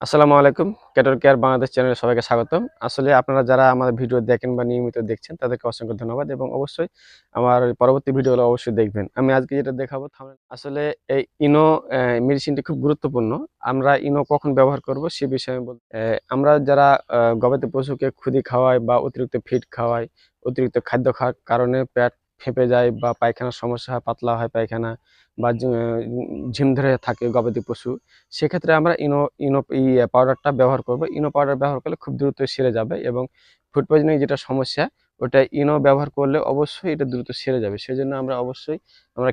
আসসালামু আলাইকুম। Cattle care Bangladesh চ্যানেলে সবাইকে স্বাগতম। আসলে আপনারা যারা আমাদের ভিডিও দেখেন বা নিয়মিত দেখছেন তাদেরকে অসংখ্য ধন্যবাদ এবং অবশ্যই আমার পরবর্তী ভিডিওগুলো অবশ্যই দেখবেন। আমি আজকে যেটা দেখাবো আসলে এই ইনো মেডিসিনটি খুব গুরুত্বপূর্ণ। আমরা ইনো কখন ব্যবহার করব সে বিষয়ে আমি আমরা যারা গবাদি পশুকে খুদি খাওয়াই বা অতিরিক্ত ফিড খাওয়াই, অতিরিক্ত খাদ্য খাওয়ার কারণে পেট ফেঁপে যায় বা পায়খানার সমস্যা হয়, পাতলা হয় পায়খানা বা ঝিম ধরে থাকে গবাদি পশু। সেক্ষেত্রে আমরা ইনো ইনো পাউডারটা ব্যবহার করব। ইনো পাউডার ব্যবহার করলে খুব দ্রুত সেরে যাবে এবং ফুড পয়জনিং যেটা সমস্যা ওটা ইনো ব্যবহার করলে অবশ্যই এটা দ্রুত সেরে যাবে। সেজন্য আমরা অবশ্যই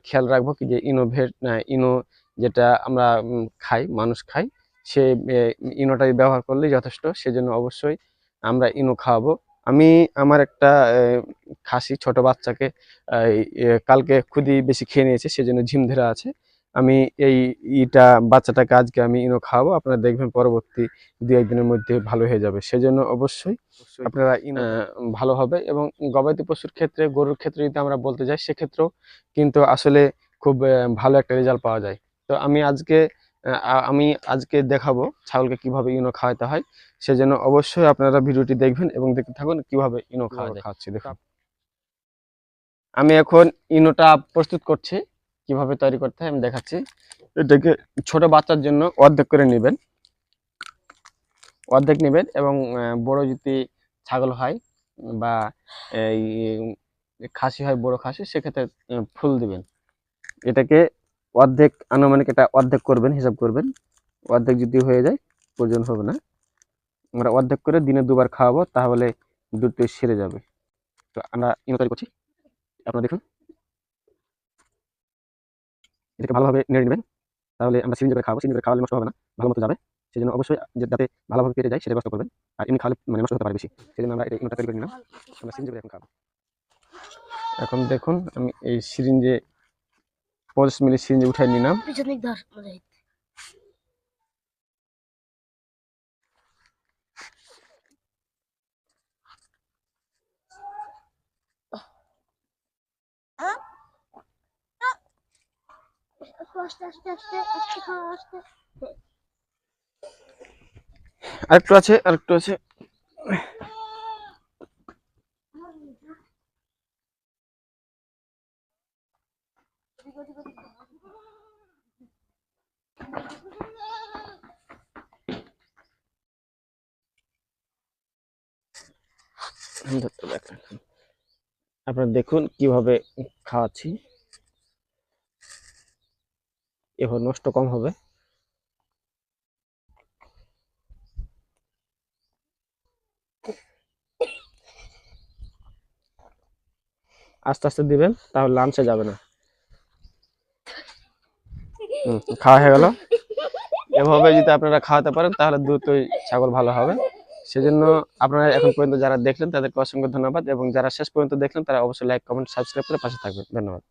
খেয়াল রাখবো কি যে ইনো যেটা আমরা খাই, মানুষ খাই, সে ইনোটাই ব্যবহার করলেই যথেষ্ট। সেজন্য অবশ্যই আমরা ইনো খাওয়াবো। আমি আমার একটা খাসি ছোট বাচ্চাকে কালকে খুবই বেশি খেয়ে নিয়েছে, সেজন্য ঝিম ধরে আছে। আমি এই বাচ্চাটাকে আজকে আমি ইনো খাওয়াবো। আপনারা দেখবেন পরবর্তী ২-১ দিনের মধ্যে ভালো হয়ে যাবে। সেজন্য অবশ্যই আপনারা ইনো ভালো হবে এবং গবাদি পশুর ক্ষেত্রে, গরুর ক্ষেত্রে যদি আমরা বলতে যাই সেক্ষেত্রেও কিন্তু আসলে খুব ভালো একটা রেজাল্ট পাওয়া যায়। তো আমি আজকে দেখাবো ছাগলকে কিভাবে ইনো খাওয়াতে হয়। সেজন্য অবশ্যই আপনারা ভিডিওটি দেখবেন এবং দেখতে থাকুন কিভাবে ইনো খাওয়াচ্ছি দেখুন। আমি এখন ইনোটা প্রস্তুত করছি। কিভাবে তৈরি করতে হয় আমি দেখাচ্ছি। এটাকে ছোট বাচ্চার জন্য অর্ধেক করে নেবেন, এবং বড় যদি ছাগল হয় বা এই খাসি হয়, বড় খাসি, সেক্ষেত্রে ফুল দিবেন। এটাকে আনুমানিক এটা অর্ধেক করবেন, হিসাব করবেন। অর্ধেক যদি হয়ে যায় প্রয়োজন হবে না। আমরা অর্ধেক করে দিনে 2 বার খাওয়াবো, তাহলে দ্রুত সেরে যাবে। তো আমরা ইনো তৈরি করছি, আপনারা দেখুন। এটাকে ভালোভাবে নেড়ে নেবেন, তাহলে আমরা সিরিঞ্জে করে খাওয়াবো। সিরিঞ্জে করে খাওয়ালে নষ্ট হবে না, ভালো মতো যাবে। সেজন্য অবশ্যই যাতে ভালোভাবে পেটে যায় সেটা ব্যবস্থা করবেন। আর এমনি খাওয়ালে নষ্ট হতে পারে বেশি। সেজন্য আমরা এটা ইনোটা তৈরি করে নিলাম। আমরা সিরিঞ্জে করে এখন খাবো। এখন দেখুন আমি এই সিরিঞ্জে ৫০ মিলি সিরিঞ্জে উঠাই নিলাম। আরেকটু আছে। আপনারা দেখুন কিভাবে খাওয়াচ্ছি, এভাবে নষ্ট কম হবে। আস্তে আস্তে দিবেন, তাহলে লাঞ্চে যাবে না। খাওয়া হয়ে গেল। এভাবে যদি আপনারা খাওয়াতে পারেন তাহলে দ্রুতই ছাগল ভালো হবে। সেজন্য আপনারা এখন পর্যন্ত যারা দেখলেন তাদেরকে অসংখ্য ধন্যবাদ এবং যারা শেষ পর্যন্ত দেখলেন তারা অবশ্যই লাইক, কমেন্ট, সাবস্ক্রাইব করে পাশে থাকবেন। ধন্যবাদ।